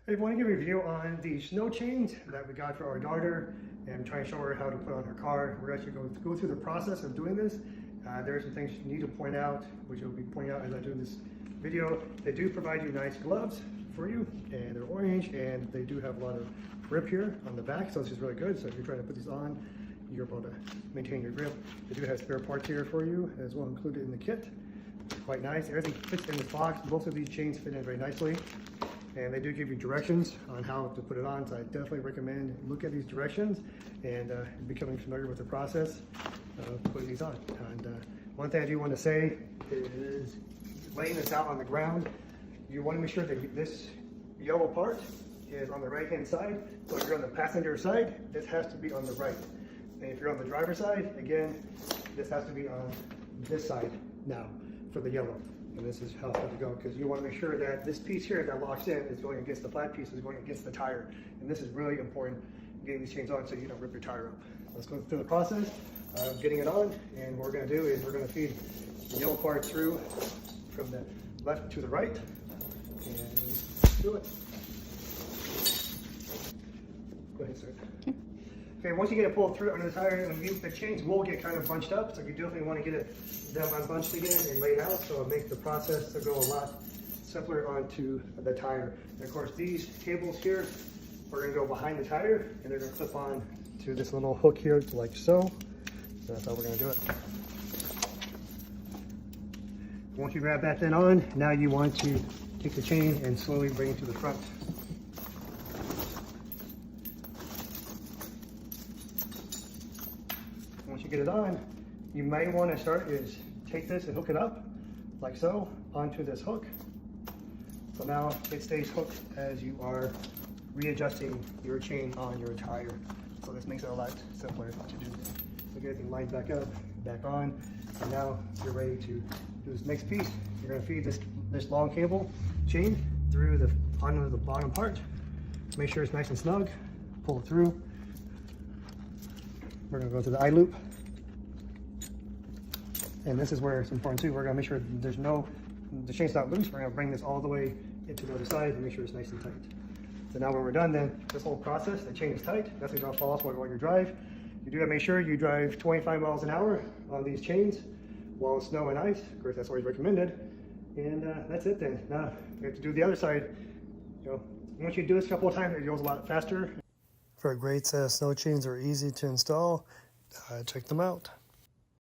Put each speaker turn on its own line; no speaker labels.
I want to give a review on the snow chains that we got for our daughter and try and show her how to put on her car. We're actually going to go through the process of doing this. There are some things you need to point out, which I'll be pointing out as I do this video. They do provide you nice gloves for you, and they're orange, and they do have a lot of grip here on the back, so this is really good. So if you're trying to put these on, you're able to maintain your grip. They do have spare parts here for you as well, included in the kit. Quite nice. Everything fits in this box. Both of these chains fit in very nicely. And they do give you directions on how to put it on, so I definitely recommend look at these directions and becoming familiar with the process of putting these on. And one thing I do want to say is laying this out on the ground, you want to make sure that this yellow part is on the right hand side. So if you're on the passenger side, this has to be on the right. And if you're on the driver's side, again, this has to be on this side now for the yellow. And this is how it's going to go, because you want to make sure that this piece here that locks in is going against the flat piece, is going against the tire. And this is really important, getting these chains on so you don't rip your tire up. Let's go through the process of getting it on. And what we're going to do is we're going to feed the yellow part through from the left to the right. And do it. Go ahead, sir. Okay, once you get it pulled through under the tire, the chains will get kind of bunched up, so you definitely want to get them unbunched again and laid out, so it makes the process to go a lot simpler onto the tire. And of course, these cables here are going to go behind the tire, and they're going to clip on to this little hook here, like so. So that's how we're going to do it. Once you grab that then on, now you want to take the chain and slowly bring it to the front. Once you get it on, you might want to start is take this and hook it up like so onto this hook. So now it stays hooked as you are readjusting your chain on your tire. So this makes it a lot simpler to do. So get everything lined back up, back on, and now you're ready to do this next piece. You're going to feed this long cable chain through onto the bottom part. Make sure it's nice and snug. Pull it through. We're going to go to the eye loop. And this is where it's important too. We're going to make sure the chain's not loose. We're going to bring this all the way into the other side and make sure it's nice and tight. So now when we're done, then this whole process, the chain is tight. Nothing's going to fall off while you drive. You do have to make sure you drive 25 miles an hour on these chains while it's snow and ice. Of course, that's always recommended. And that's it then. Now we have to do the other side. Once you do this a couple of times, it goes a lot faster. For a great set of snow chains, are easy to install. Check them out.